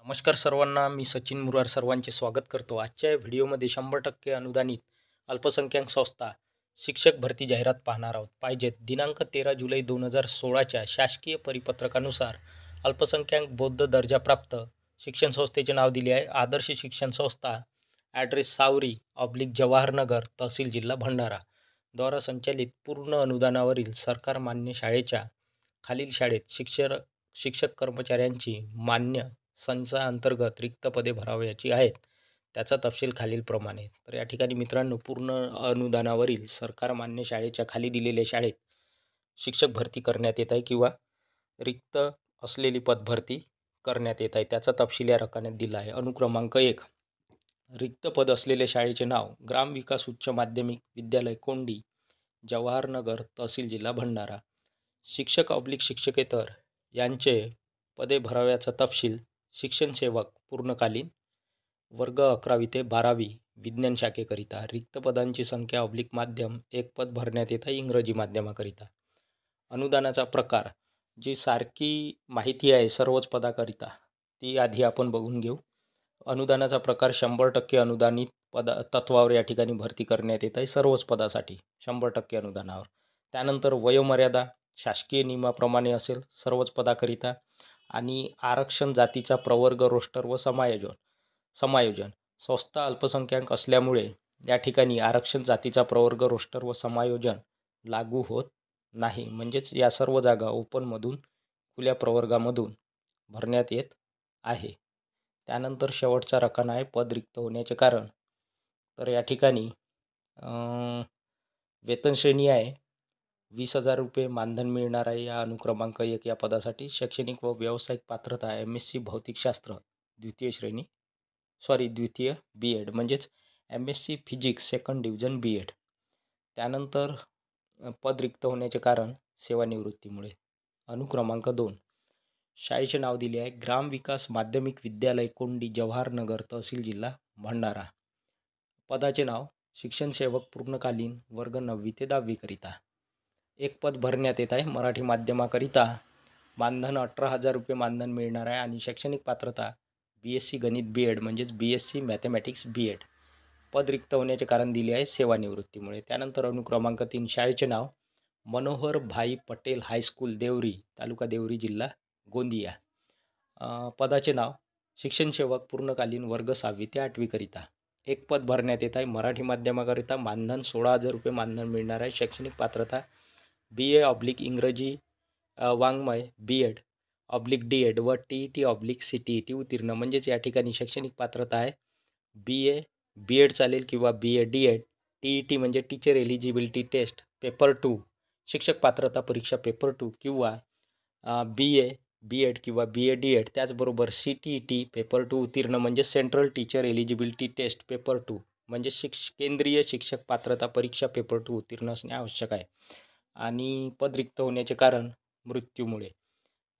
नमस्कार सर्वांना, मी सचिन मुरार सर्वांचे स्वागत करतो. आजच्या या व्हिडिओमध्ये 100% अनुदानित अल्पसंख्याक संस्था शिक्षक भरती जाहिरात पाहणार आहोत. पाहिजेत दिनांक 13 जुलै 2016च्या शासकीय परिपत्रकानुसार अल्पसंख्याक बौद्ध दर्जाप्राप्त शिक्षण संस्थेचे नाव दिले आहे. आदर्श शिक्षण संस्था, ॲड्रेस सावरी जवाहरनगर, तहसील जिल्हा भंडारा द्वारा संचालित पूर्ण अनुदानावरील सरकार मान्य शाळेच्या खालील शाळेत शिक्षक कर्मचाऱ्यांची मान्य संचाअंतर्गत रिक्त पदे भरावयाची आहेत. त्याचा तपशील खालीलप्रमाणे. तर या ठिकाणी मित्रांनो, पूर्ण अनुदानावरील सरकार मान्य शाळेच्या खाली दिलेल्या शाळेत शिक्षक भरती करण्यात येत आहे किंवा रिक्त असलेली पदभरती करण्यात येत आहे. त्याचा तपशील या रकान्यात दिला आहे. अनुक्रमांक 1, रिक्त पद असलेल्या शाळेचे नाव ग्रामविकास उच्च माध्यमिक विद्यालय कोंडी, जवाहरनगर, तहसील जिल्हा भंडारा. शिक्षकेतर यांचे पदे भराव्याचा तपशील शिक्षण सेवक पूर्णकालीन वर्ग 11वी ते 12वी विज्ञान शाखेकरिता. रिक्त पदांची संख्या माध्यम 1 पद भरण्यात येत आहे इंग्रजी माध्यमाकरिता. अनुदानाचा प्रकार, जी सारखी माहिती आहे सर्वच पदाकरिता ती आधी आपण बघून घेऊ. अनुदानाचा प्रकार 100% अनुदानित तत्वावर या ठिकाणी भरती करण्यात येत आहे सर्वच पदासाठी 100% अनुदानावर. त्यानंतर वयोमर्यादा शासकीय नियमाप्रमाणे असेल सर्वच पदाकरिता. आणि आरक्षण जातीचा प्रवर्ग रोस्टर व समायोजन. संस्था अल्पसंख्याक असल्यामुळे या ठिकाणी आरक्षण जातीचा प्रवर्ग रोस्टर व समायोजन लागू होत नाही. म्हणजेच या सर्व जागा ओपनमधून खुल्या प्रवर्गामधून भरण्यात येत आहे. त्यानंतर शेवटचा रकाना आहे पद रिक्त होण्याचे कारण. तर या ठिकाणी वेतन श्रेणी आहे 20,000 रुपये मानधन मिळणार आहे या अनुक्रमांक 1 या पदासाठी. शैक्षणिक व व्यावसायिक पात्रता MSc भौतिकशास्त्र द्वितीय B.Ed म्हणजेच MSc physics 2nd division B.Ed. त्यानंतर पद रिक्त होण्याचे कारण सेवानिवृत्तीमुळे. अनुक्रमांक 2, शाळेचे नाव दिले आहे ग्रामविकास माध्यमिक विद्यालय कोंडी, जवाहरनगर, तहसील जिल्हा भंडारा. पदाचे नाव शिक्षण सेवक पूर्णकालीन वर्ग 9वी ते 10वी करिता. 1 पद भरण्यात येत आहे मराठी माध्यमाकरिता. मानधन 18,000 रुपये मानधन मिळणार आहे आणि शैक्षणिक पात्रता BSc गणित B.Ed म्हणजेच BSc मॅथमॅटिक्स B.Ed. पद रिक्त होण्याचे कारण दिले आहे सेवानिवृत्तीमुळे. त्यानंतर अनुक्रमांक 3, शाळेचे नाव मनोहर भाई पटेल हायस्कूल देवरी, तालुका देवरी, जिल्हा गोंदिया. पदाचे नाव शिक्षण सेवक पूर्णकालीन वर्ग 6वी ते 8वी करिता. 1 पद भरण्यात येत आहे मराठी माध्यमाकरिता. मानधन 16,000 रुपये मानधन मिळणार आहे. शैक्षणिक पात्रता BA/ इंग्रजी वाङ्मय B.Ed/D.Ed व TET/CTET उत्तीर्ण. म्हणजेच या ठिकाणी शैक्षणिक पात्रता आहे BA B.Ed चालेल किंवा BA/D.Ed. TET म्हणजे टीचर एलिजिबिलिटी टेस्ट पेपर 2, शिक्षक पात्रता परीक्षा पेपर 2 किंवा BA B.Ed किंवा BA/D.Ed. त्याचबरोबर CTET पेपर 2 उत्तीर्ण म्हणजे central teacher eligibility test paper 2 म्हणजे केंद्रीय शिक्षक पात्रता परीक्षा पेपर 2 उत्तीर्ण असणे आवश्यक आहे. आणि पद रिक्त होण्याचे कारण मृत्यूमुळे.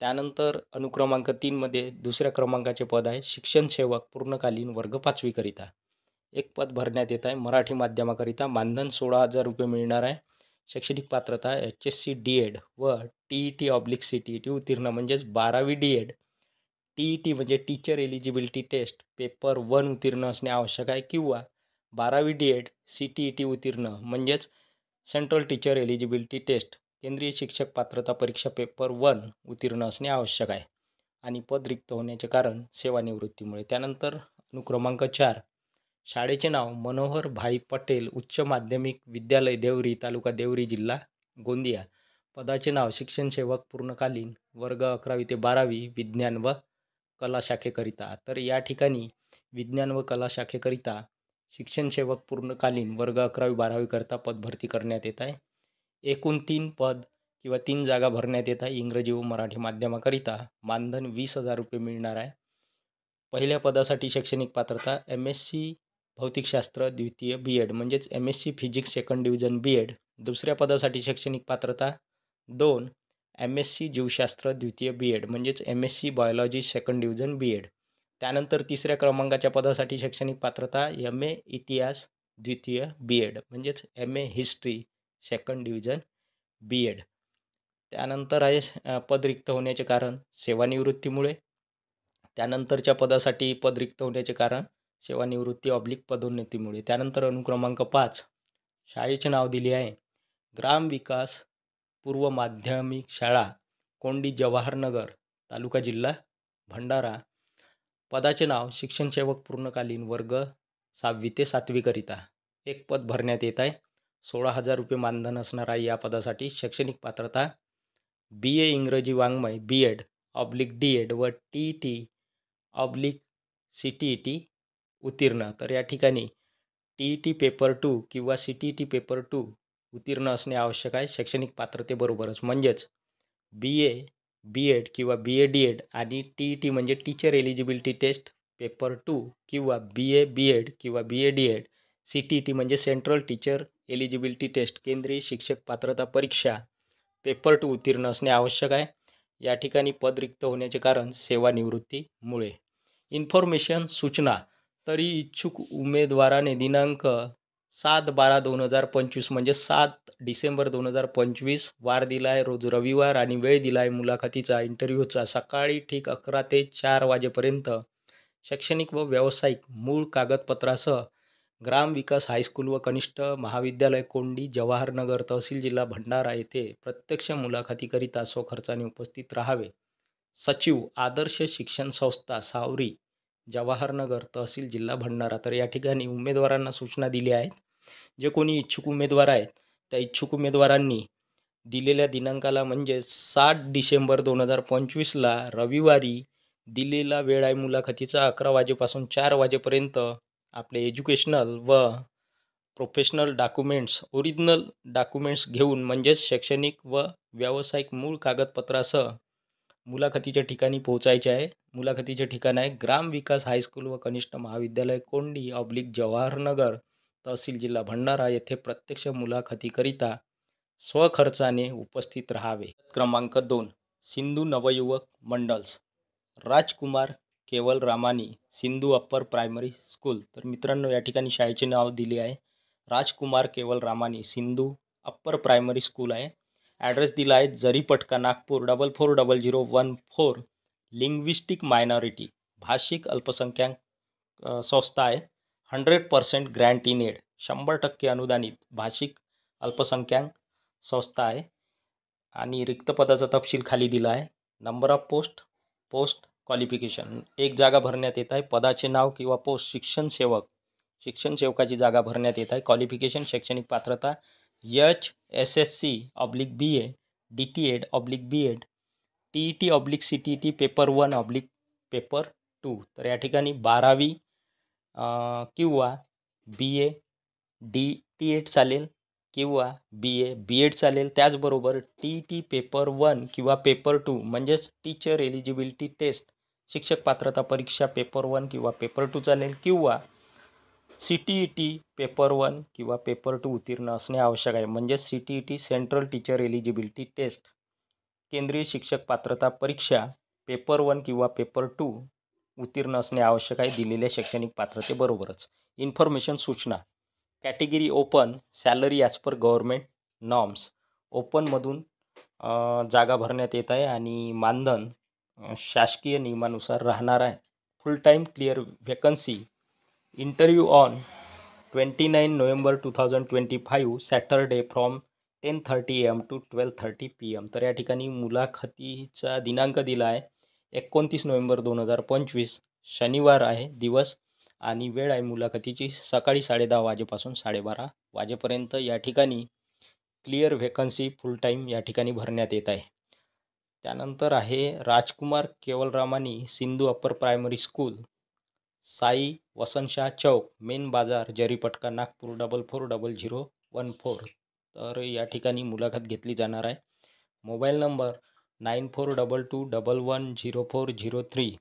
त्यानंतर अनुक्रमांक 3 मध्ये दुसऱ्या क्रमांकाचे पद आहे शिक्षण सेवक पूर्णकालीन वर्ग 5वी करिता. 1 पद भरण्यात येत आहे मराठी माध्यमाकरिता. मानधन 16,000 रुपये मिळणार आहे. शैक्षणिक पात्रता HSC D.Ed व TET/CTET उत्तीर्ण म्हणजेच 12वी D.Ed. TET म्हणजे टीचर एलिजिबिलिटी टेस्ट पेपर 1 उत्तीर्ण असणे आवश्यक आहे किंवा 12वी D.Ed CTET उत्तीर्ण म्हणजेच सेंट्रल टीचर एलिजिबिलिटी टेस्ट केंद्रीय शिक्षक पात्रता परीक्षा पेपर 1 उत्तीर्ण असणे आवश्यक आहे. आणि पद रिक्त होण्याचे कारण सेवानिवृत्तीमुळे. त्यानंतर अनुक्रमांक 4, शाळेचे नाव मनोहर भाई पटेल उच्च माध्यमिक विद्यालय देवरी, तालुका देवरी, जिल्हा गोंदिया. पदाचे नाव शिक्षण सेवक पूर्णकालीन वर्ग 11वी ते 12वी विज्ञान व कला शाखेकरिता. तर या ठिकाणी विज्ञान व कला शाखेकरिता शिक्षण सेवक पूर्णकालीन वर्ग 11वी-12वी करता पदभरती करण्यात येत आहे. एकूण 3 पद किंवा 3 जागा भरण्यात येत आहे इंग्रजी व मराठी माध्यमाकरिता. मानधन 20,000 रुपये मिळणार आहे. पहिल्या पदासाठी शैक्षणिक पात्रता MSc भौतिकशास्त्र द्वितीय B.Ed म्हणजेच MSc physics 2nd division B.Ed. दुसऱ्या पदासाठी शैक्षणिक पात्रता 2 MSc जीवशास्त्र द्वितीय B.Ed म्हणजेच MSc biology 2nd division B.Ed. त्यानंतर तिसऱ्या क्रमांकाच्या पदासाठी शैक्षणिक पात्रता MA इतिहास द्वितीय B.Ed म्हणजेच MA history 2nd division B.Ed. त्यानंतर आहे पद रिक्त होण्याचे कारण सेवानिवृत्तीमुळे. त्यानंतरच्या पदासाठी पद रिक्त होण्याचे कारण सेवानिवृत्ती ऑब्लिक पदोन्नतीमुळे. त्यानंतर अनुक्रमांक 5 शाळेचे नाव दिले आहे ग्राम विकास पूर्व माध्यमिक शाळा कोंडी जवाहरनगर तालुका जिल्हा भंडारा. पदाचे नाव शिक्षण सेवक पूर्णकालीन वर्ग 6वी ते 7वी करिता. एक पद भरण्यात येत आहे. 16,000 रुपये मानधन असणार आहे या पदासाठी. शैक्षणिक पात्रता BA इंग्रजी वाङ्मय BEd ऑब्लिक DEd व TET ऑब्लिक CTET उत्तीर्ण. तर या ठिकाणी TET पेपर 2 किंवा CTET पेपर 2 उत्तीर्ण असणे आवश्यक आहे शैक्षणिक पात्रतेबरोबरच. म्हणजेच BA BEd किंवा BA DEd आणि TET म्हणजे टीचर एलिजिबिलिटी टेस्ट पेपर 2 किंवा BA BEd किंवा BA DEd CTET म्हणजे सेंट्रल टीचर एलिजिबिलिटी टेस्ट केंद्रीय शिक्षक पात्रता परीक्षा पेपर 2 उत्तीर्ण असणे आवश्यक आहे. या ठिकाणी पद रिक्त होण्याचे कारण सेवानिवृत्तीमुळे. इन्फॉर्मेशन सूचना तरी इच्छुक उमेदवाराने दिनांक 7/12/2025 म्हणजे 7 डिसेंबर 2025 वार दिला आहे रोज रविवार आणि वेळ दिला आहे मुलाखतीचा इंटरव्ह्यूचा सकाळी ठीक 11 ते 4 वाजेपर्यंत. शैक्षणिक व व्यावसायिक मूळ कागदपत्रासह ग्राम विकास हायस्कूल व कनिष्ठ महाविद्यालय कोंडी जवाहरनगर तहसील जिल्हा भंडारा येथे प्रत्यक्ष मुलाखतीकरिता स्वखर्चाने उपस्थित राहावे. सचिव आदर्श शिक्षण संस्था सावरी जवाहरनगर तहसील जिल्हा भंडारा. तर या ठिकाणी उमेदवारांना सूचना दिल्या आहेत. जे कोणी इच्छुक उमेदवार आहेत त्या इच्छुक उमेदवारांनी दिलेल्या दिनांकाला म्हणजे 7 डिसेंबर 2025ला रविवारी दिलेला वेळ आहे मुलाखतीचा 11 वाजेपासून 4 वाजेपर्यंत आपले एज्युकेशनल व प्रोफेशनल डॉक्युमेंट्स ओरिजिनल डॉक्युमेंट्स घेऊन म्हणजेच शैक्षणिक व व्यावसायिक मूळ कागदपत्रासह मुलाखतीच्या ठिकाणी पोहोचायचे आहे. मुलाखतीचे ठिकाण आहे ग्राम विकास हायस्कूल व कनिष्ठ महाविद्यालय कोंडी ऑब्लिक जवाहरनगर तहसील जिल्हा भंडारा येथे प्रत्यक्ष मुलाखतीकरिता स्वखर्चाने उपस्थित राहावे. क्रमांक 2 सिंधू नवयुवक मंडल्स राजकुमार केवल Ramani Sindhu upper primary school. तर मित्रांनो या ठिकाणी शाळेचे नाव दिले आहे राजकुमार केवल Ramani Sindhu upper primary school आहे. ॲड्रेस दिला आहे जरीपटका नागपूर 440014. लिंग्विस्टिक मायनॉरिटी भाषिक अल्पसंख्याक संस्था आहे. 100% ग्रँट इन एड 100% अनुदानित भाषिक अल्पसंख्याक संस्था आहे. आणि रिक्त पदाचा तपशील खाली दिला आहे. नंबर ऑफ पोस्ट क्वालिफिकेशन एक जागा भरण्यात येत आहे. पदाचे नाव किंवा पोस्ट शिक्षण सेवकाची जागा भरण्यात येत आहे. क्वालिफिकेशन शैक्षणिक पात्रता HSSC oblique BA DTEd oblique BEd TET oblique CTET paper 1 oblique paper 2. तर या ठिकाणी 12वी किंवा BA DTEd चालेल किंवा BA BEd चालेल. त्याचबरोबर TET पेपर 1 किंवा पेपर 2 म्हणजेच टीचर एलिजिबिलिटी टेस्ट शिक्षक पात्रता परीक्षा पेपर 1 किंवा पेपर 2 चालेल किंवा CTET पेपर 1 किंवा पेपर 2 उत्तीर्ण असणे आवश्यक आहे. म्हणजेच CTET central teacher eligibility test केंद्रीय शिक्षक पात्रता परीक्षा पेपर 1 किंवा पेपर 2 उत्तीर्ण असणे आवश्यक आहे दिलेल्या शैक्षणिक पात्रतेबरोबरच. इन्फॉर्मेशन सूचना category open salary as per government norms ओपनमधून जागा भरण्यात येत आहे आणि मानधन शासकीय नियमानुसार राहणार आहे. फुल time clear vacancy interview on 29 November 2025 Saturday from 10:30 AM to 12:30 PM. तर या ठिकाणी मुलाखतीचा दिनांक दिला आहे 29 नोव्हेंबर 2025 शनिवार आहे दिवस आणि वेळ आहे मुलाखतीची सकाळी 10:30 वाजेपासून 12:30 वाजेपर्यंत. या ठिकाणी क्लिअर व्हॅकन्सी फुल टाईम या ठिकाणी भरण्यात येत आहे. त्यानंतर आहे Rajkumar Kewalramani Sindhu upper primary school Sai Vasant Shah Chowk main Bazaar Jaripatka Nagpur 440014. तर या ठिकाणी मुलाखत घेतली जाणार आहे. Mobile number 9422110403.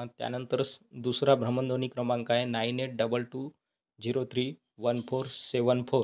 त्यानंतर दुसरा भ्रमणध्वनी क्रमांक आहे 9822031474.